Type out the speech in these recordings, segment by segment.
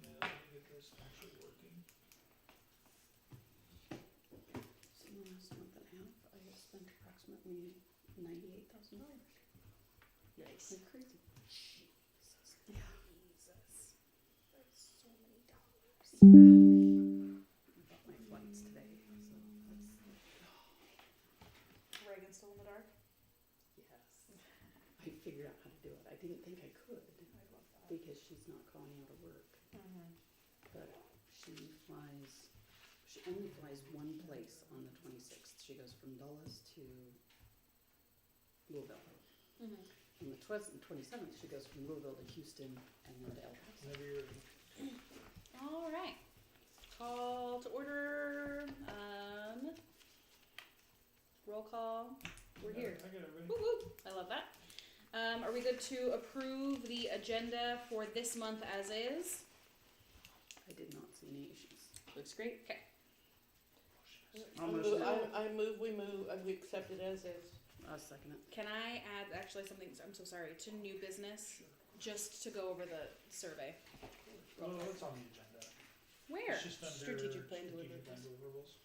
No, let me get this actually working. So in the last month and a half, I have spent approximately $98,000. Nice. Like crazy. Jesus. Yeah. Jesus. That's so many dollars. I bought my flights today, so that's, Reagan's still in the dark? yes. I figured out how to do it. I didn't think I could I love that. because she's not calling out of work, Mm-hmm. but she only flies one place on the 26th. She goes from Dulles to Louisville. Mm-hmm. On the 27th, she goes from Louisville to Houston and then to El Paso. Whenever you're ready. All right. Call to order. Roll call. We're here. I got it ready. Woo woo. I love that. Are we good to approve the agenda for this month as is? I did not see any issues. Looks great. Okay. I'll motion it. I move, we accept it as is. I'll second it. Can I add actually something? I'm so sorry to new business, just to go over the survey. Well, it's on the agenda. Where? It's just under Strategic plan deliverables.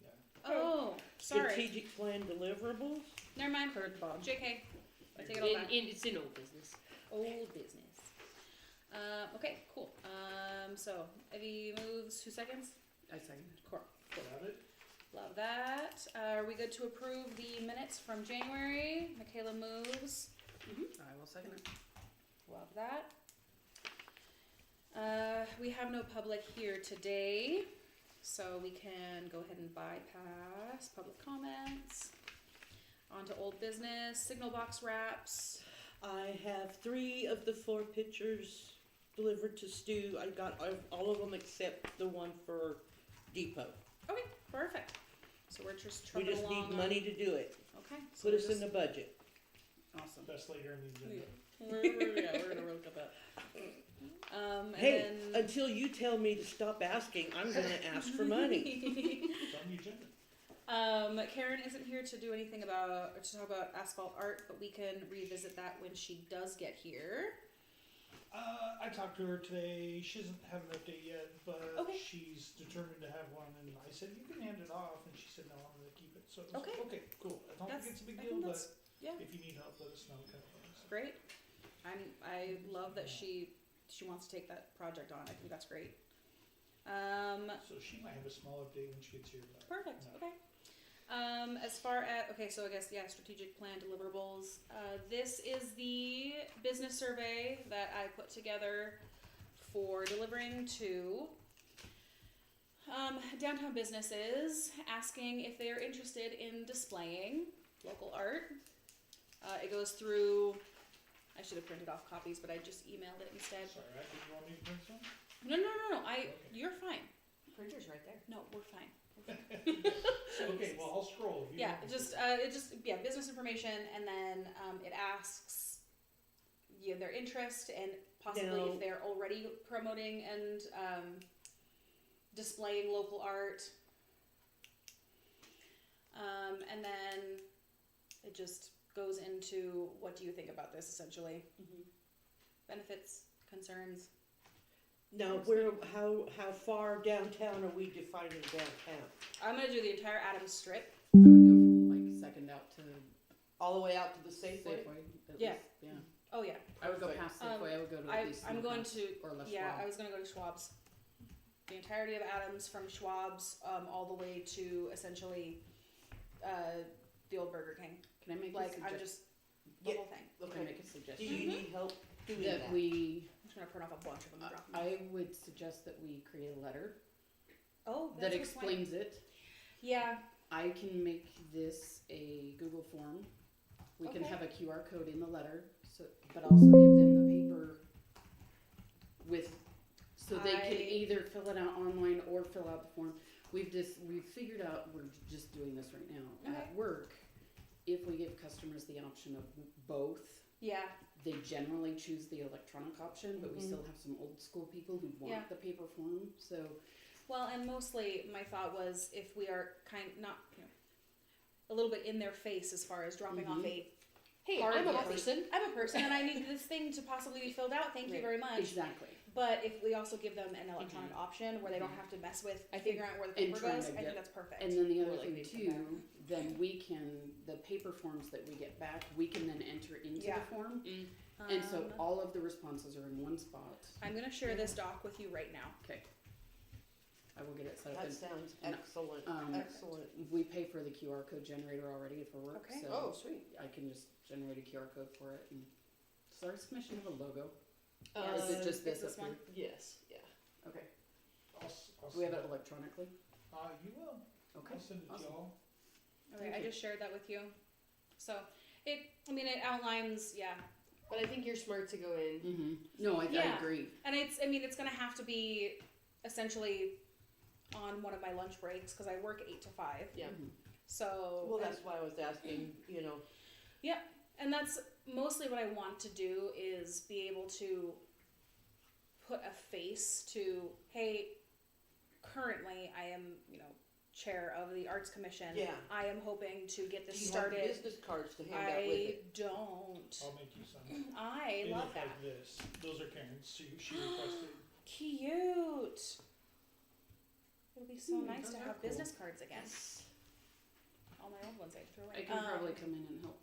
Yeah. Oh, sorry. Strategic plan deliverables? Never mind. Heard Bob. JK. I take it all back. It's in old business. Old business. Okay, cool. So Evie moves. 2 seconds. I second it. Cool. Got it? Love that. Are we good to approve the minutes from January? Michaela moves. I will second it. Love that. We have no public here today, so we can go ahead and bypass public comments. On to old business, signal box wraps. I have 3 of the 4 pictures delivered to Stu. I got all of them except the one for Depot. Okay, perfect. So we're just We trucking just along. need money to do it. Okay. So Put we're us in just- the budget. Awesome. Best later in the agenda. we're gonna roll up that. And Hey, then until you tell me to stop asking, I'm gonna ask for money. It's on the agenda. Karen isn't here to do anything about, or to talk about asphalt art, but we can revisit that when she does get here. I talked to her today. She doesn't have an update yet, but Okay. she's determined to have one. And I said, you can hand it off. And she said, no, I'm going to keep it. So it was Okay. okay, cool. I don't That's- think it's a big I deal, think but that's- yeah. if you need help, let us know. Kind of thing. So, Great. I love that she wants to take that project on. I think that's great. so she might have a small update when she gets here. But Perfect. no. Okay. As far as so I guess strategic plan deliverables. This is the business survey that I put together for delivering to downtown businesses, asking if they are interested in displaying local art. It goes through. I should have printed off copies, but I just emailed it instead. Sorry, right? Did you want me to print some? No. Okay. You're fine. Printer's right there. No, we're fine. Okay, well, I'll scroll. If you Yeah, want me to. business information, and then it asks their interest and possibly Now- if they're already promoting and displaying local art. And then it just goes into what do you think about this essentially? Benefits, concerns. Now, how far downtown are we defining downtown? I'm gonna do the entire Adams Strip. I would go from second out to All the way out to the Safeway? Safeway. Yeah. Least, yeah. Oh yeah, I would go past Safeway. I would go to at least I'm going Smokehouse to. or Les Yeah, Schwab. I was gonna go to Schwab's. The entirety of Adams from Schwab's all the way to essentially the old Burger King. Can I make Like a I'm suggestion? just the Yeah. whole thing. Can I make a Do suggestion? you need help doing That that? we, I'm just gonna print off a bunch of them and drop them. I would suggest that we create a letter Oh, that that's a good point. explains it. Yeah. I can make this a Google form. We can Okay. have a QR code in the letter, but also give them the paper with, so they can I- either fill it out online or fill out the form. We've figured out, we're just doing this right now at Okay. work. If we give customers the option of both, Yeah. they generally choose the electronic option, but we Mhm. still have some old school people who want Yeah. the paper form. So Well, and mostly my thought was if we are a little bit in their face as far as dropping off a Hey, hard I'm a copy. person. I'm a person and I need this thing to possibly be filled out. Thank you Right. very much. exactly. But if we also give them an electronic option where they don't have to mess with I think- figuring out where the and paper trying goes, to I think get- that's perfect. And then the other Or like thing they come too, then we can, the paper forms that we get back, we can then enter into Yeah. the form. And so Um, all of the responses are in one spot. I'm gonna share this doc with you right now. Okay. I will get it set up. That And, sounds and, excellent, um, excellent. we pay for the QR code generator already for work, Okay. so Oh, sweet. I can just generate a QR code for it and start submission of a logo. Yeah. Is it just It's this this up here? one. Yes, yeah. Okay. I'll Do we have send it electronically? You will. Okay. I'll send it to Awesome. y'all. Okay, Thank I you. just shared that with you. So it outlines, yeah. But I think you're smart to go in. Mm-hmm. No, I Yeah. agree. And it's gonna have to be essentially on one of my lunch breaks because I work 8 to 5. Yeah. Mhm. So Well, that's why I was asking, you know, and that's mostly what I want to do is be able to put a face to, hey, currently I am, chair of the Arts Commission. Yeah. I am hoping to get do this you have started. business cards to hand out with I it? don't. I'll make you some. I They love look that. like this. Those are Karen's. She requested. Cute. It'll be so nice those to are have cool. business cards again. All my old ones I threw away. I can probably come in and help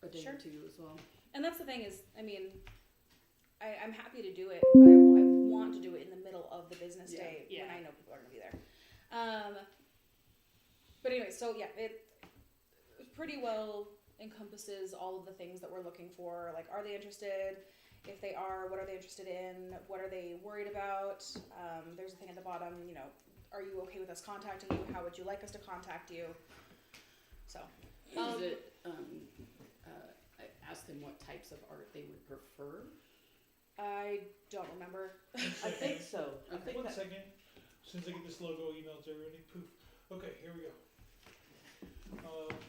a day Sure. or two as well. And that's the thing is, I'm happy to do it, but I want to do it in the middle of the business Yeah. day when Yeah. I know people are going to be there. But anyway, so yeah, it pretty well encompasses all of the things that we're looking for. Like, are they interested? If they are, what are they interested in? What are they worried about? There's a thing at the bottom, are you okay with us contacting you? How would you like us to contact you? So, Is it, I asked them what types of art they would prefer. I don't remember. I think so. I think One that, second. As soon as I get this logo emailed to everybody, poof. Okay, here we go.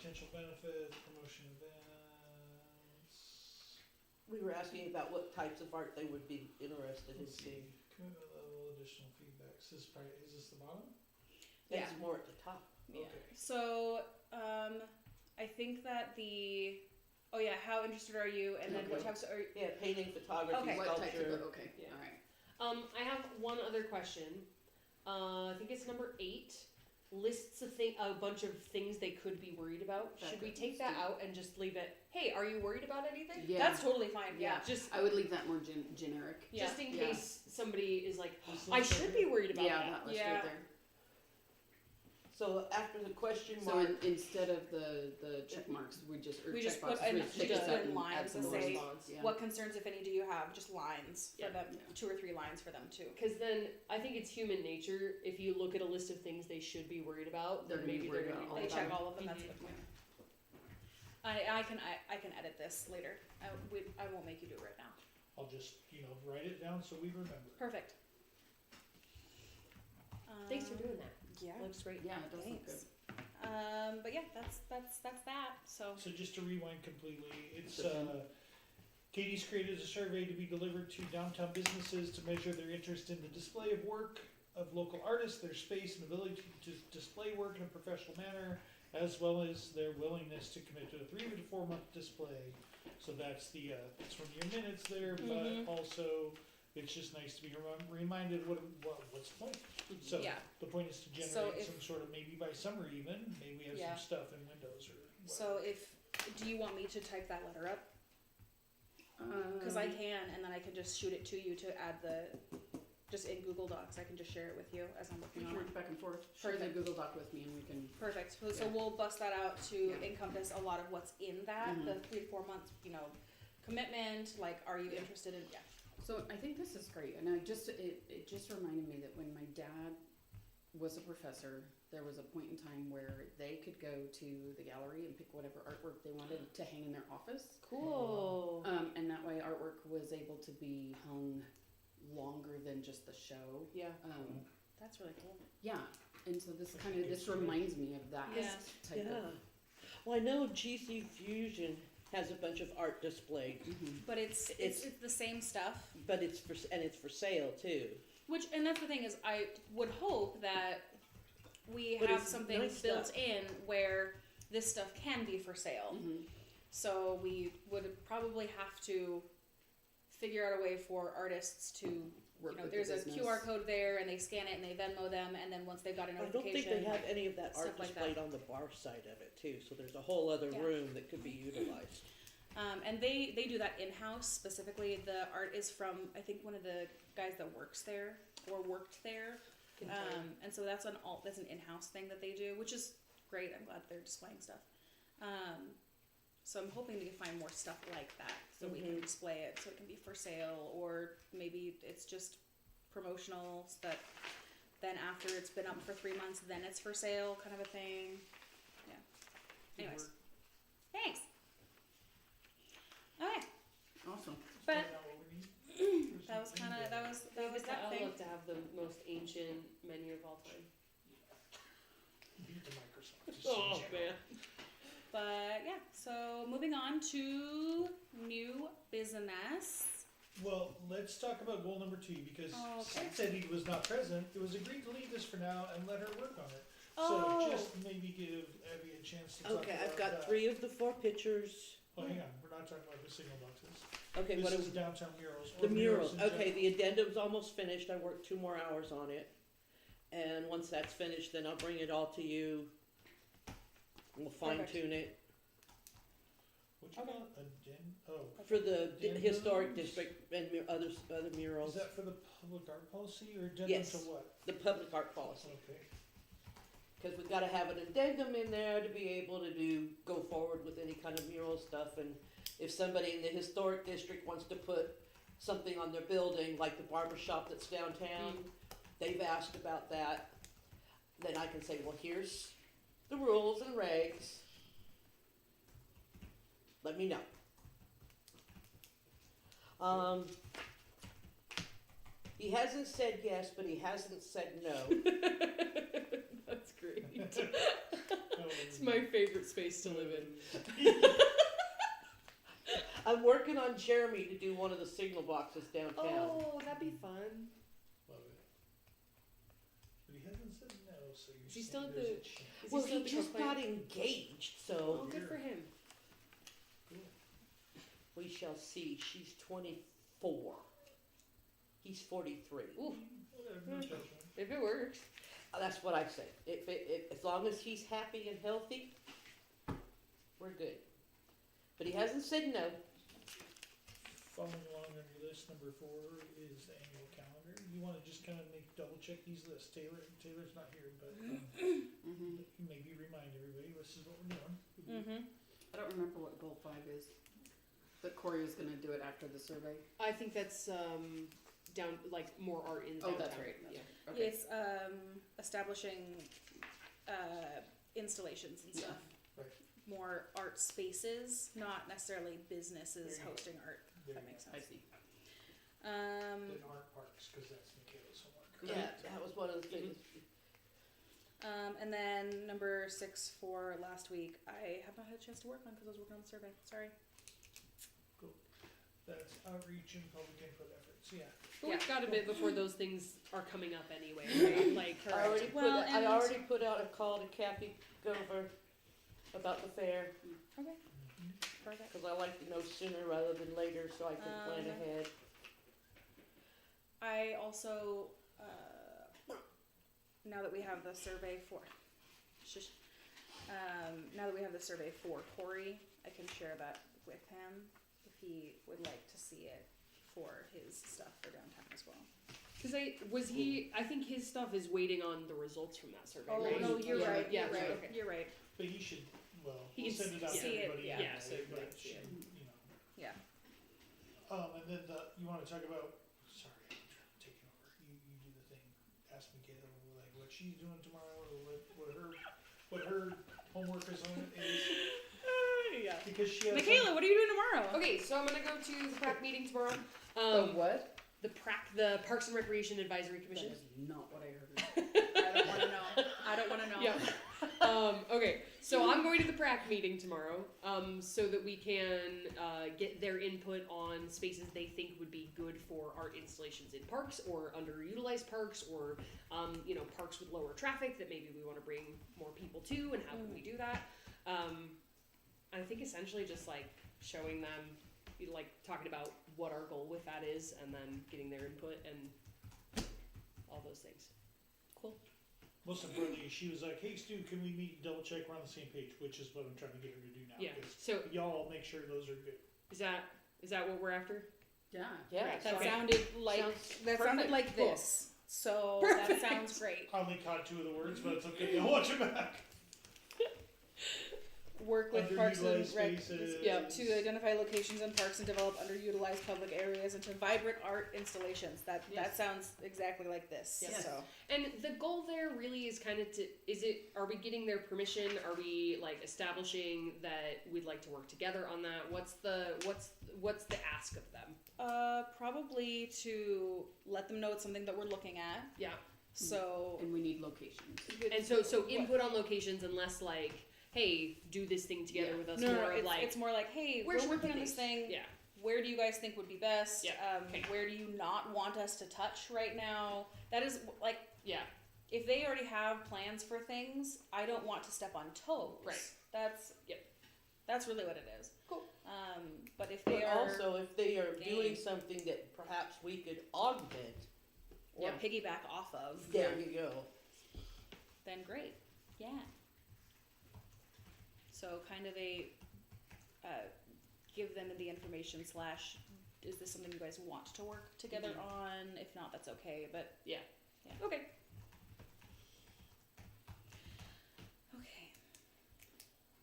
Potential benefits, promotion events. we were asking about what types of art they would be interested in Let's see. seeing. Commitment level, additional feedback. Is this the bottom? It's Yeah. more at the top. Yeah. Okay. So, I think that how interested are you? And then what Okay. types are Yeah, painting, photography, Okay. What types of, sculpture. okay, Yeah. alright. I have one other question. I think it's number 8. Lists a bunch of things they could be worried about. That Should we could- take that out and just leave it? Hey, are you worried about anything? Yeah. That's totally fine. Yeah. Yeah. Just I would leave that more generic. Yeah. just in Yeah. case somebody is like, This I looks should like be it. worried about Yeah, that. that list Yeah. right there. So after the question So mark, instead of the check marks, we just, or We check just put boxes, in- we we stick just it put up in and lines add some that more say response, yeah. What concerns, if any, do you have? Just lines Yeah. for them, Yeah. 2 or 3 lines for them too. Because then I think it's human nature. If you look at a list of things they should be worried about, They're then gonna be maybe worried they're about going all to They be of check them. all of them. That's a good point. I can edit this later. I won't make you do it right now. I'll just, write it down so we remember. Perfect. Thanks for doing that. Yeah. Looks great. Yeah, it does look good. Thanks. But yeah, that's that. So So just to rewind completely, it's, Okay. Katie's created a survey to be delivered to downtown businesses to measure their interest in the display of work of local artists, their space and ability to display work in a professional manner, as well as their willingness to commit to a 3 to 4 month display. So that's it's from your minutes there, Mhm. but also it's just nice to be reminded what's the point. So yeah. the point is to So generate if- some sort of, maybe by summer even, maybe we have Yeah. some stuff in Windows or So do you want me to type that letter up? Because I can, and then I can just shoot it to you to add just in Google Docs. I can just share it with you as I'm We working can on work it. back and forth, share the Perfect. Google Doc with me and we can, Perfect. So Yeah. we'll bust that out to Yeah. encompass a lot of what's in that, Mhm. the 3 to 4 months, commitment. Like, are you Yeah. interested in? Yeah. so I think this is great, and it just reminded me that when my dad was a professor, there was a point in time where they could go to the gallery and pick whatever artwork they wanted to hang in their office. Cool. And that way artwork was able to be hung longer than just the show. Yeah. That's really cool. Yeah, and so this reminds me of that Yeah. type yeah. of. Well, I know GC Fusion has a bunch of art displayed, Mhm. But it's the same stuff. but it's for sale too. And that's the thing is, I would hope that we But have it's something nice built stuff. in where this stuff can be for sale. Mhm. So we would probably have to figure out a way for artists to, Work you know, with the there's a business. QR code there, and they scan it and they Venmo them, and then once they've got a I don't notification, think they have any of that art stuff like displayed on the bar side of it too, so there's a whole other Yeah. room that could be utilized. and they do that in house specifically. The art is from I think one of the guys that works there or worked there. And so that's an in-house thing that they do, which is great. I'm glad they're displaying stuff. So I'm hoping to find more stuff like that so we can display it, so it can be for sale, or maybe it's just promotional, so that then after it's been up for 3 months, then it's for sale, kind of a thing. Yeah. Anyways, thanks. Okay, Awesome. but Find out what we need. that was kind of that was The that thing. outlook to have the most ancient menu of all time. Beat the Microsoft. just in general. man. But yeah, so moving on to new business. Well, let's talk about goal number 2, because Oh, okay. since Eddie was not present, it was agreed to leave this for now and let her work on it. Oh. So just maybe give Abby a chance to talk Okay, about I've got that. 3 of the 4 pictures. Well, hang on, we're not talking about the signal boxes. Okay, This what is is downtown murals. the or murals? in Okay, general. the addendum's almost finished. I worked 2 more hours on it. And once that's finished, then I'll bring it all to you. We'll fine Perfect. tune it. What you got? For the Addendums? historic district and other Is murals, that for the public art policy or addendum Yes. to what? the public art policy. Okay. Because we've got to have an addendum in there to be able to go forward with any kind of mural stuff. And if somebody in the historic district wants to put something on their building, like the barber shop that's downtown, they've asked about that, then I can say, well, here's the rules and regs. Let me know. He hasn't said yes, but he hasn't said no. That's great. Oh, It's my favorite space to live in. I'm working on Jeremy to do one of the signal boxes downtown. Oh, that'd be fun. Love it. But he hasn't said no, so you're Is he saying still at there's the- a chance. Is Well, still he at the just Coke plant? got engaged, so Oh, good for him. we shall see. She's 24. He's 43. Ooh, Whatever, no judgment. if it works. That's what I say. If as long as he's happy and healthy, we're good. But he hasn't said no. Following along on your list, number 4 is the annual calendar. You want to just kind of double check these lists. Taylor's not here, but maybe remind everybody this is what we're doing. Mm-hmm. I don't remember what goal 5 is. But Corey was gonna do it after the survey. I think that's down like more art in downtown. Oh, that's right. Yeah. Okay. It's establishing installations and stuff. Right. More art spaces, not necessarily businesses There you go. hosting art. There If that you makes I sense. see. Then art parks, because that's Michaela's homework. Yeah, that was one of the things. And then number 6 for last week, I have not had a chance to work on because I was working on the survey. Sorry. That's outreach and public input efforts, yeah. But we've got a bit before those things are coming up anyway, right? Like, I already Well, I and- already put out a call to Kathy Gover about the fair, Okay. Perfect. because I like to know sooner rather than later so I can plan ahead. I also, now that we have the survey for, now that we have the survey for Corey, I can share that with him if he would like to see it for his stuff for downtown as well. because I think his stuff is waiting on the results from that survey, Oh, right? no, you're Yeah, right, yeah, you're right, okay. you're right. But he should, well, He we'll can send it out to see it, everybody. yeah. anyway, Yeah, so everybody but can see it. you know. Yeah. And then you want to talk about, sorry, I'm taking over. You do the thing. Ask Michaela like what she's doing tomorrow or what her homework is on it is. Yeah. Because she has Michaela, what are you doing tomorrow? Okay, so I'm gonna go to the PrAC meeting tomorrow. The what? The PrAC, the Parks and Recreation Advisory That Commission. is not what I heard. I don't want to know. I don't want to know. Yeah. Okay, so I'm going to the PrAC meeting tomorrow, so that we can get their input on spaces they think would be good for art installations in parks or underutilized parks or, parks with lower traffic that maybe we want to bring more people to, and how can we do that? I think essentially just like showing them like talking about what our goal with that is, and then getting their input and all those things. Most importantly, she was like, "Hey Stu, can we meet and double check we're on the same page?" Which is what I'm trying to get her to do now. Yeah. because So y'all make sure those are good. is that what we're after? Yeah. Yeah, Right. That Okay. sounded like Sounds sounded like Cool. this. So Perfect. that sounds great. I only caught 2 of the words, but it's okay. I'll watch it back. Work with parks and Underutilized rec spaces. to identify locations in parks and develop underutilized public areas into vibrant art installations. That Yes. sounds exactly like this. Yes. So And the goal there really is kind of are we getting their permission? Are we like establishing that we'd like to work together on that? What's the ask of them? probably to let them know it's something that we're looking at. Yeah. So And we need locations. And so input on locations, and less like, hey, do this thing together Yeah. with us. no, more of it's, like, it's more like, hey, where we're should we working put on this these? thing. Yeah. Where do you guys think would be best? Yeah, okay. Where do you not want us to touch right now? That is like, Yeah. if they already have plans for things, I don't want to step on toes. Right. That's really what it is. Cool. But if they But are also, if they are doing game. something that perhaps we could augment, or Yeah. piggyback off of, there you go. then great. Yeah. So kind of a give them the information / is this something you guys want to work together Mhm. on? If not, that's okay. But Okay. okay.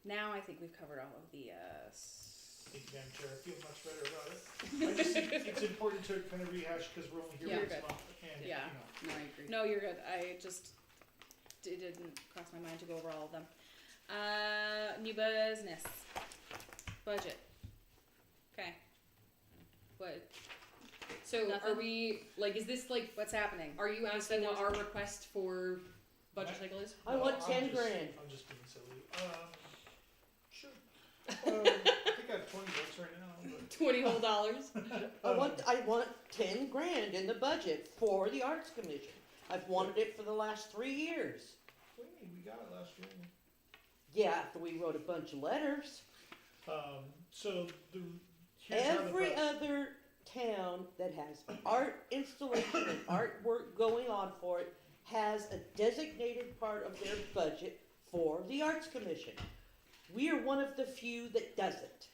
Now I think we've covered all of the Thank you, Madam Chair. I feel much better about it. I just think it's important to kind of rehash because we're only here Yeah. once You're a month, and Yeah. you know. No, I agree. No, you're good. I just it didn't cross my mind to go over all of them. New business. Budget. Okay. What? So Nothing? are we like? Is this like? What's happening? Are you asking what there's- our request for budget cycle is? I want I'm 10 just- grand. I'm just being silly. Sure. I think I have 20 bucks right now. But, $20 I want 10 grand in the budget for the Arts Commission. I've wanted it for the last 3 years. what do you mean? We got it last year. Yeah, after we wrote a bunch of letters. So here's how the Every process- other town that has art installation and artwork going on for it has a designated part of their budget for the Arts Commission. We are one of the few that doesn't.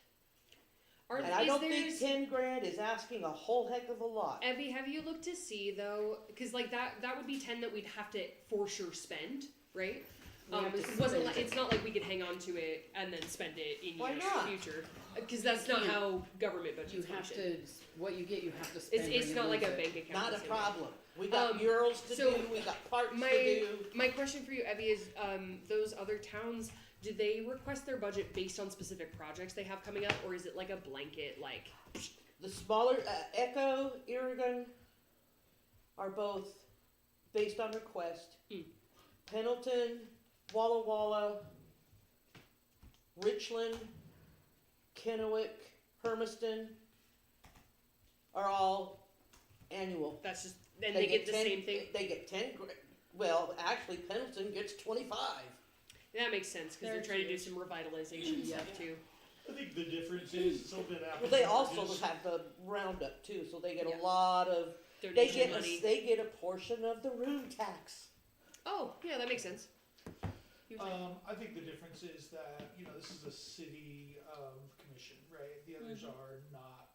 And I don't think 10 grand is asking a whole heck of a lot. Evie, have you looked to see though? Because like that would be 10 that we'd have to for sure spend, right? We have to It wasn't. spend It's not like we could hang on to it and then spend it in Why years not? future. Because that's not can't. how government budgets You have function. to, what you get, you have to spend. or It's you not like lose a it. bank account. Not a the same way. problem. We got Um, murals to so do, we got parks my- to do. My question for you, Evie, is those other towns, do they request their budget based on specific projects they have coming up, or is it like a blanket, like, The smaller, Echo, Irrigan are both based on request. Mm. Pendleton, Walla Walla, Richland, Kennewick, Hermiston are all annual. that's just, and they get the 10 same thing? They get 10 well, actually Pendleton gets 25. That makes sense, because they're They're trying to do huge. some revitalization Yeah. stuff too. I think the difference is it's a little bit Well, apples they and also oranges. have the roundup too, so they get Yeah. a lot of, they Donation get money. they get a portion of the room tax. Oh, yeah, that makes sense. I think the difference is that, you know, this is a city commission, right? The others Mhm. are not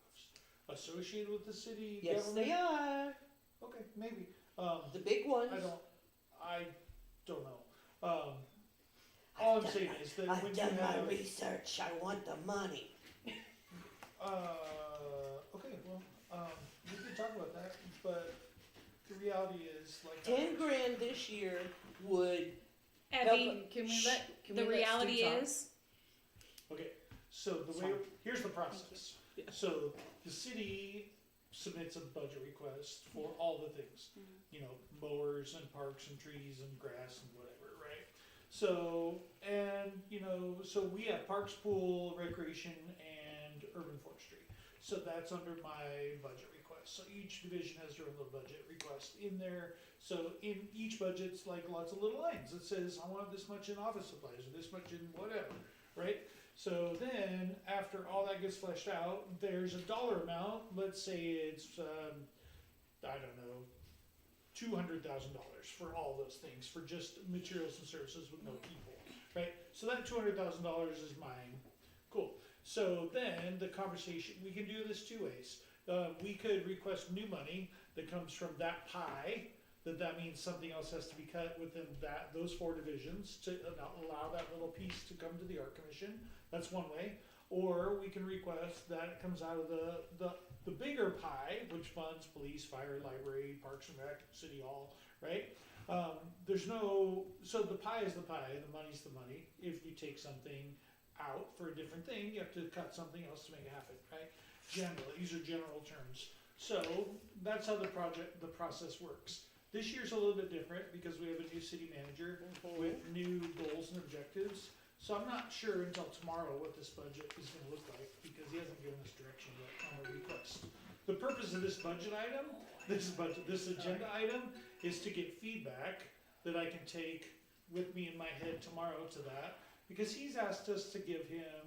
associated with the city Yes, government. they are. Okay, maybe. The big ones. I don't know. All I'm saying is that I've when you done my have, research. I want the money. okay, well, we can talk about that, but the reality is, like, 10 grand this year would. Evie, Can we let, can the we let reality Stu talk? is Okay, so the way, here's the process. Yeah. So the city submits a budget request for all the things, Mhm. you know, mowers and parks and trees and grass and whatever, right? So, and, you know, so we have parks, pool, recreation, and urban forestry. So that's under my budget request. So each division has their own little budget request in there. So in each budget's like lots of little lines that says, I want this much in office supplies or this much in whatever, right? So then, after all that gets fleshed out, there's a dollar amount. Let's say it's, I don't know, $200,000 for all those things, for just materials and services with no people, right? So that $200,000 is mine. Cool. So then the conversation, we can do this two ways. We could request new money that comes from that pie. That means something else has to be cut within those four divisions to allow that little piece to come to the art commission. That's one way. Or we can request that it comes out of the bigger pie, which funds police, fire, library, parks and rec, city hall, right? So the pie is the pie, the money's the money. If you take something out for a different thing, you have to cut something else to make it happen, right? These are general terms. So that's how the process works. This year's a little bit different because we have a new city manager with new goals and objectives. So I'm not sure until tomorrow what this budget is going to look like because he hasn't given us direction yet on a request. The purpose of this budget item, this agenda item, is to get feedback that I can take with me in my head tomorrow to that, because he's asked us to give him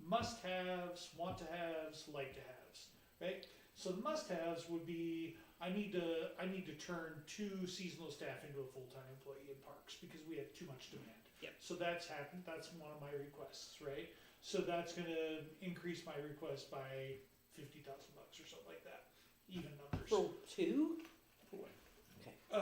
must-haves, want-to-haves, like-to-haves, right? So the must-haves would be, I need to turn 2 seasonal staff into a full-time employee in parks because we have too much demand. Yep. So that's happened. That's one of my requests, right? So that's going to increase my request by $50,000 or something like that. Even numbers. For two? Um,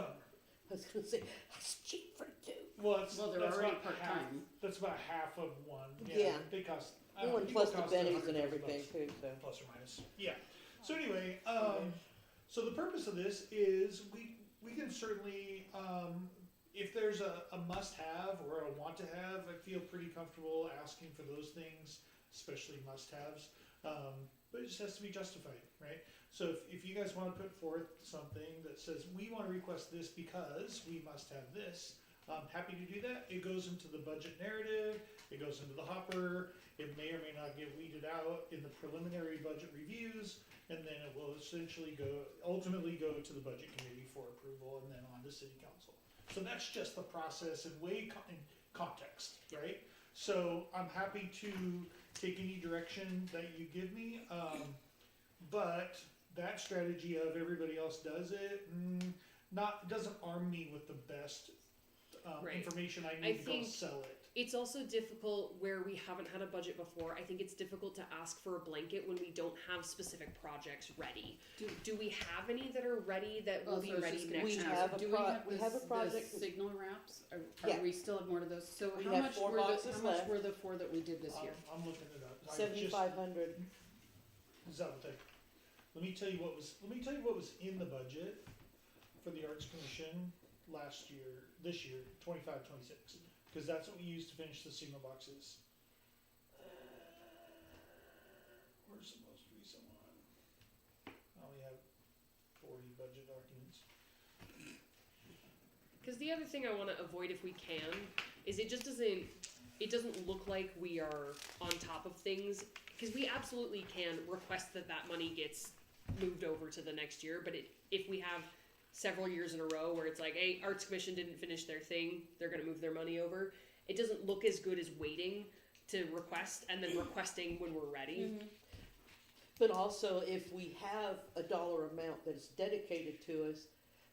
I was gonna say, that's cheap for two. Well, they're that's already about half- part-time. That's about half of one. Yeah. They cost. And people plus the cost bennies and $100,000 everything too, so. plus or minus. Yeah. So anyway, so the purpose of this is we can certainly, if there's a must-have or a want-to-have, I feel pretty comfortable asking for those things, especially must-haves. But it just has to be justified, right? So if you guys want to put forth something that says we want to request this because we must have this, I'm happy to do that. It goes into the budget narrative. It goes into the hopper. It may or may not get weeded out in the preliminary budget reviews, and then it will ultimately go to the budget committee for approval, and then on to city council. So that's just the process in in context, right? So I'm happy to take any direction that you give me, but that strategy of everybody else does it, doesn't arm me with the best Right. information I I need to go think- sell it. It's also difficult where we haven't had a budget before. I think it's difficult to ask for a blanket when we don't have specific projects ready. Do we have any that are ready that will be ready next We year? have a Do we have a project. The signal wraps? Yeah. We still have more of those? So We how have much 4 were boxes how much left. were the 4 that we did this year? I'm looking it up. I just- 7,500. Is that what they? Let me tell you what was in the budget for the Arts Commission this year, 25-26, because that's what we used to finish the signal boxes. Where's the most recent one? I only have 40 budget documents. Because the other thing I want to avoid if we can is it doesn't look like we are on top of things, because we absolutely can request that money gets moved over to the next year, but if we have several years in a row where it's like, hey, Arts Commission didn't finish their thing, they're going to move their money over, it doesn't look as good as waiting to request and then requesting when we're ready. But also, if we have a dollar amount that's dedicated to us,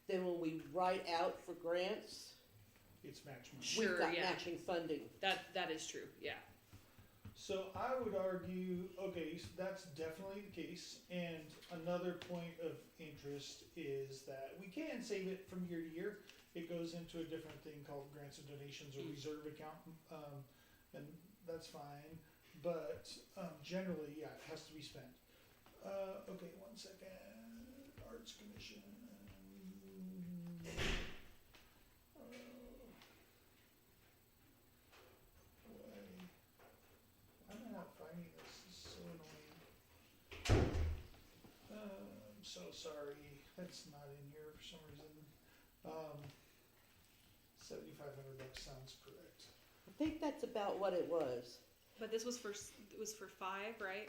then when we write out for grants, It's match money. Sure, we've got yeah. matching funding. That is true, yeah. So I would argue, okay, so that's definitely the case. And another point of interest is that we can save it from year to year. It goes into a different thing called grants and donations or reserve account, and that's fine. But generally, yeah, it has to be spent. Okay, 1 second. Arts Commission. Why am I not finding this? This is so annoying. I'm so sorry. That's not in here for some reason. $7,500 sounds correct. I think that's about what it was. But this was for 5, right?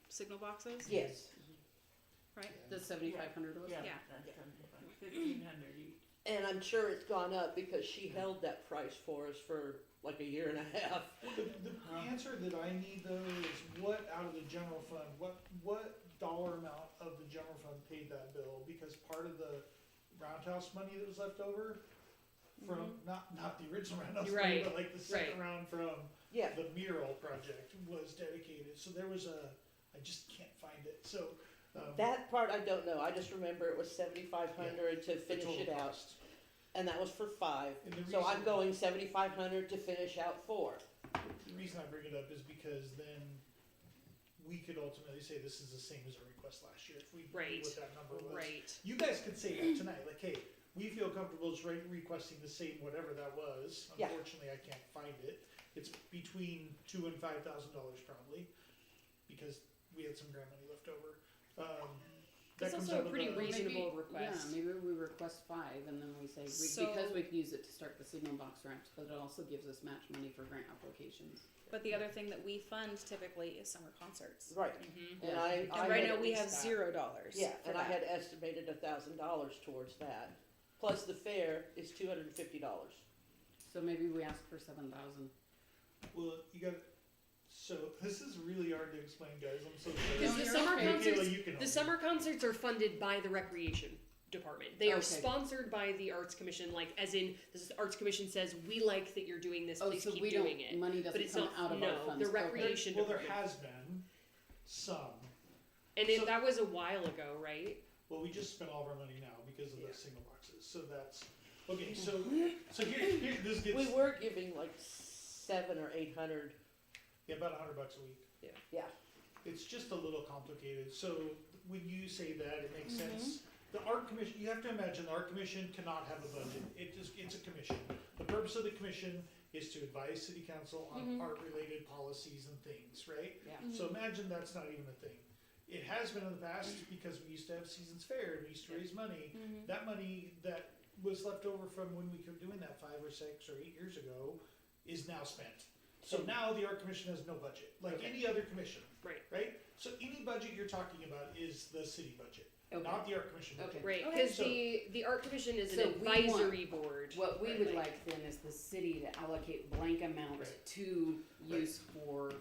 Signal boxes, Yes. right? The 7,500 was? Yeah. 1,500 each. And I'm sure it's gone up because she held that price for us for like a year and a half. The answer that I need though is what out of the general fund, what dollar amount of the general fund paid that bill? Because part of the roundhouse money that was left over from, not the original roundhouse money, Right, but like the second round from Yeah, the mural project was dedicated. So there was I just can't find it. So, that part I don't know. I just remember it was $7,500 to the finish total it out, cost. and that was for 5. And the So I'm reason- going $7,500 to finish out 4. The reason I bring it up is because then we could ultimately say this is the same as our request last year if we knew Right. what that number was. Right. You guys could say that tonight, like, hey, we feel comfortable just requesting the same whatever that was. Yeah. Unfortunately, I can't find it. It's between $2,000 and $5,000 probably, because we had some grant money left over. That's that comes also out a of pretty the- reasonable Maybe- request. Yeah, maybe we request 5 and then we say, So- because we can use it to start the signal box ramps, but it also gives us match money for grant applications. But the other thing that we fund typically is summer concerts. Right. Mm-hmm. And Yeah. I And right had now at we least have that. $0. Yeah, for and I that. had estimated $1,000 towards that. Plus the fare is $250. So maybe we ask for 7,000. Well, you got. So this is really hard to explain, guys. I'm so sorry. Because No, the you're summer okay. Michaela, concerts, you can help the me. summer concerts are funded by the recreation department. They are Okay. sponsored by the arts commission. Like, as in, the arts commission says, "We like that you're doing this. Oh, Please so keep we doing don't, it." money But doesn't it's come not. out of No, our funds. the Okay. recreation Well, there department. has been some. And So- that was a while ago, right? Well, we just spent all of our money now because of Yeah. the single boxes. So that's okay. So here this gets We were giving like 700 or 800. yeah, about $100 a week. Yeah. It's just a little complicated. So when you say that, it makes sense. The art commission, you have to imagine the art commission cannot have a budget. It's a commission. The purpose of the commission is to advise city council on art-related policies and things, right? Yeah. So imagine that's not even a thing. It has been in the past because we used to have Seasons Fair and we used to raise money. That money that was left over from when we were doing that 5 or 6 or 8 years ago is now spent. So now the art commission has no budget, like Okay. any other commission. Right. Right? So any budget you're talking about is the city budget, Okay. not the art commission budget. Okay. Right. Okay. Because So- the art commission is So an we want- advisory board. What we Right. would like then is the city to allocate blank amount Right. to use for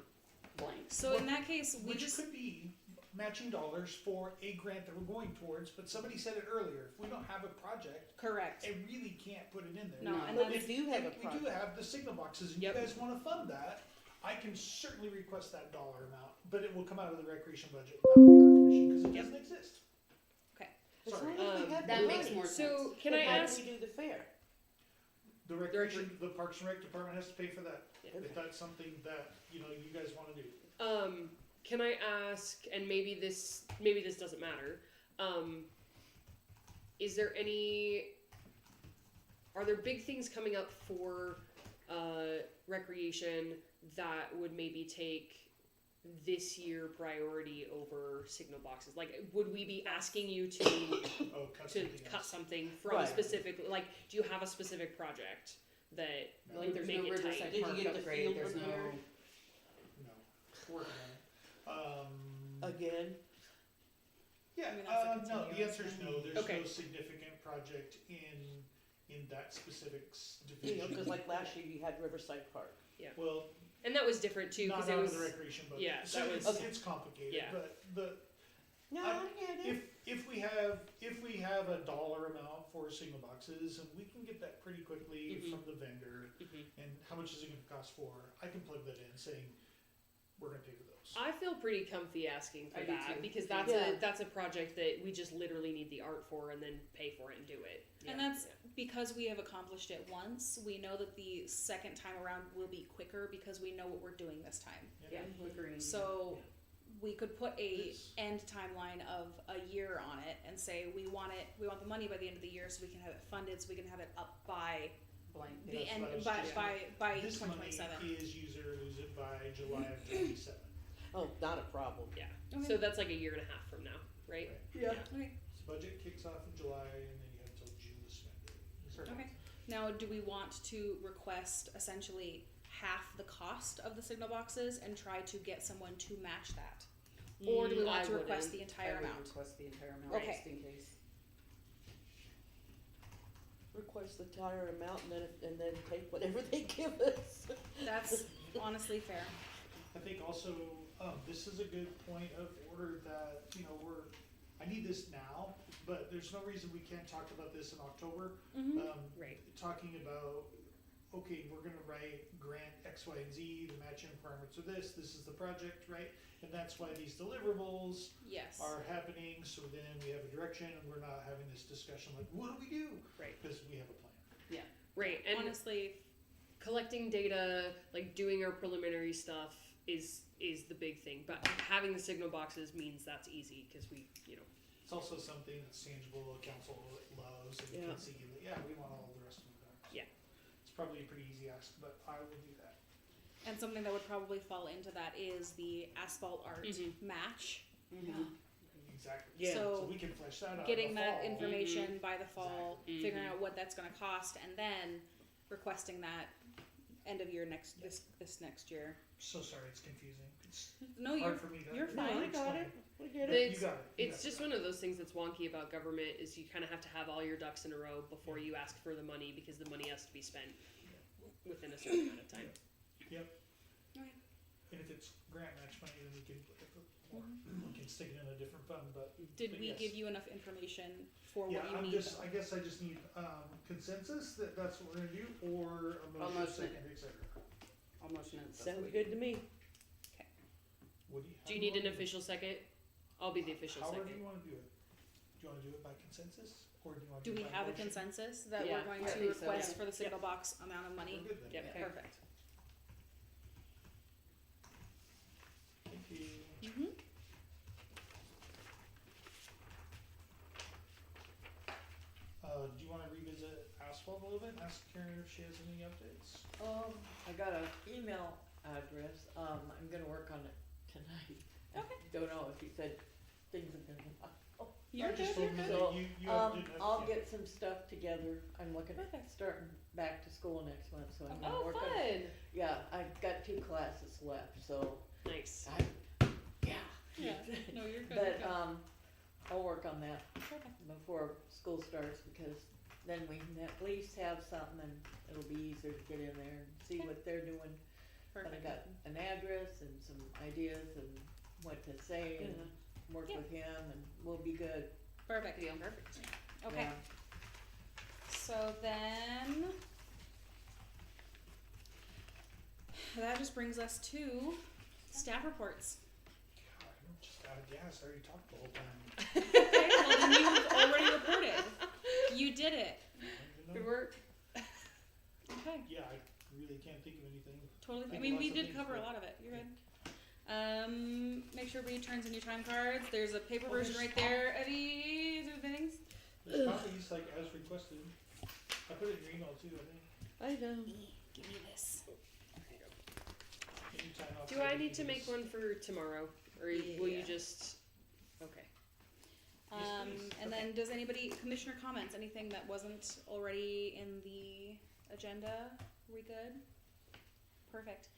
blank. So in that case, we Which just could be matching dollars for a grant that we're going towards, but somebody said it earlier, if we don't have a project, correct. I really can't put it in there. No, No. and But we that's do have a If we do project. have the signal boxes and Yep. you guys wanna fund that, I can certainly request that dollar amount, but it will come out of the recreation budget, not the art commission, cause it doesn't exist. okay. As Sorry. long as we have That the makes money. more So sense. can But I how ask? do we do the fair? The recreation, the Parks and Rec department has to pay for that, Yeah. if that's something that, you guys wanna do. Can I ask? And maybe this doesn't matter. Is there any? Are there big things coming up for recreation that would maybe take this year priority over signal boxes? Like, would we be asking you to Oh, cut to something cut else. something from Right. specifically? Like, do you have a specific project that No. Like there's make no it Riverside tight? Did you Park get the upgrade, field there's no, repaired? No, working on it. Again? Yeah, I mean, that's a no, the continuous answer is thing. no, there's Okay. no significant project in that specific You know, division. because like last year you had Riverside Park. Well, And that was different too, not because it out was of the recreation budget. yeah, So that it's, was- it's complicated, yeah. but No, I- I get it. if we have a dollar amount for signal boxes, and we can get that pretty quickly Mhm. from the vendor, Mhm. and how much is it gonna cost for, I can plug that in saying, we're gonna pay for those. I feel pretty comfy asking for I do that too. because Yeah. that's a project that we just literally need the art for and then pay for it and do it. And that's because we have accomplished it once. We know that the second time around will be quicker because we know what we're doing this time. Yeah. agreeing. So we could put a This- end timeline of a year on it and say we want the money by the end of the year so we can have it funded so we can have it up by Blank. the That's end what I was by just- by This money 2027. is use it or lose it by July of 27. Oh, not a problem. Okay. So that's like a year and a half from now, right? Yeah. Okay. So budget kicks off in July, and then you have till June to spend it. Okay. Now, do we want to request essentially half the cost of the signal boxes and try to get someone to match that? Or do we want I to request wouldn't. the entire I would amount? request the entire amount, Okay. just in case. request the entire amount and then take whatever they give us. That's honestly fair. I think also, this is a good point of order that, you know, I need this now, but there's no reason we can't talk about this in October. Mm-hmm. Right. Talking about, okay, we're gonna write grant X, Y, and Z, the matching requirements are this is the project, right? And that's why these deliverables Yes. are happening, so then we have a direction and we're not having this discussion like, what do we do? Right. Because we have a plan. Right. And Honestly, collecting data, like doing our preliminary stuff is the big thing. But having the signal boxes means that's easy because we, you know. It's also something that's tangible, the council loves, and you Yeah. can see, that, yeah, we want all the rest of it done. Yeah. It's probably a pretty easy ask, but I will do that. and something that would probably fall into that is the asphalt art Mhm. match. Exactly. Yeah. So So we can flesh that out. in getting the that fall. information by the fall, Exactly. figuring Mhm. out what that's going to cost, and then requesting that end of year this next year. So sorry, it's confusing. It's No, you're hard for me to. you're to fine. I got explain. it. We get But it. it's- You got it. You It's got just it. one of those things that's wonky about government is you kind of have to have all your ducks in a row before you ask for the money because the money has to be spent within a certain amount of time. Okay. And if it's grant match money, then we can we can stick it in a different fund. But Did But we yes. give you enough information for yeah, what you I'm need? just. I guess I just need consensus that that's what we're gonna do, or a motion, motion. second, etc. I'll motion it. that's Sounds what we good to me. What Do you need an official second? I'll be the official However second. you want to do it. Do you want to do it by consensus, or do you want Do to we do it by have a motion? consensus that Yeah. we're going I to think so, request yeah. for the signal box amount of money? We're good then. Yep. Okay, Okay. perfect. Thank you. Mm-hmm. Do you want to revisit asphalt a little bit? Ask Karen if she has any updates. I got an email address, I'm gonna work on it tonight. Okay. Don't know if you said things are gonna, You're I just good, told you're me good. that you didn't have- I'll yeah. get some stuff together, I'm looking at Perfect. starting back to school next month, so I'm gonna Oh, work on. fun! Yeah, I've got 2 classes left, so, Nice. yeah. Yeah. No, you're good. But, you're good. I'll work on that Perfect. before school starts, because then we can at least have something and it'll be easier to get in there and see Okay. what they're doing. But I Perfect. got an address and some ideas and what to say and work Yeah. with him and we'll be good. Perfect. Perfect. Okay. Yeah. So then that just brings us to staff reports. God, I'm just out of gas. I already talked the whole time. Okay, well then you've already reported. You did it. I don't even Good know. work. Okay. Yeah, I really can't think of anything. Totally. I Think mean, lots we of did things, cover a but- lot of it. You're good. Make sure everybody turns in your time cards. There's a paper Oh, version there's right there, Eddie. Do the things. There's copies like as requested. I put it in your email too, I think. I know. Give me this. Anytime I'll Do try I to need do to make this. one for tomorrow? Or will you Yeah. just. Okay. please. And then does anybody, commissioner comments, anything that wasn't already in the agenda? Are we good? Perfect.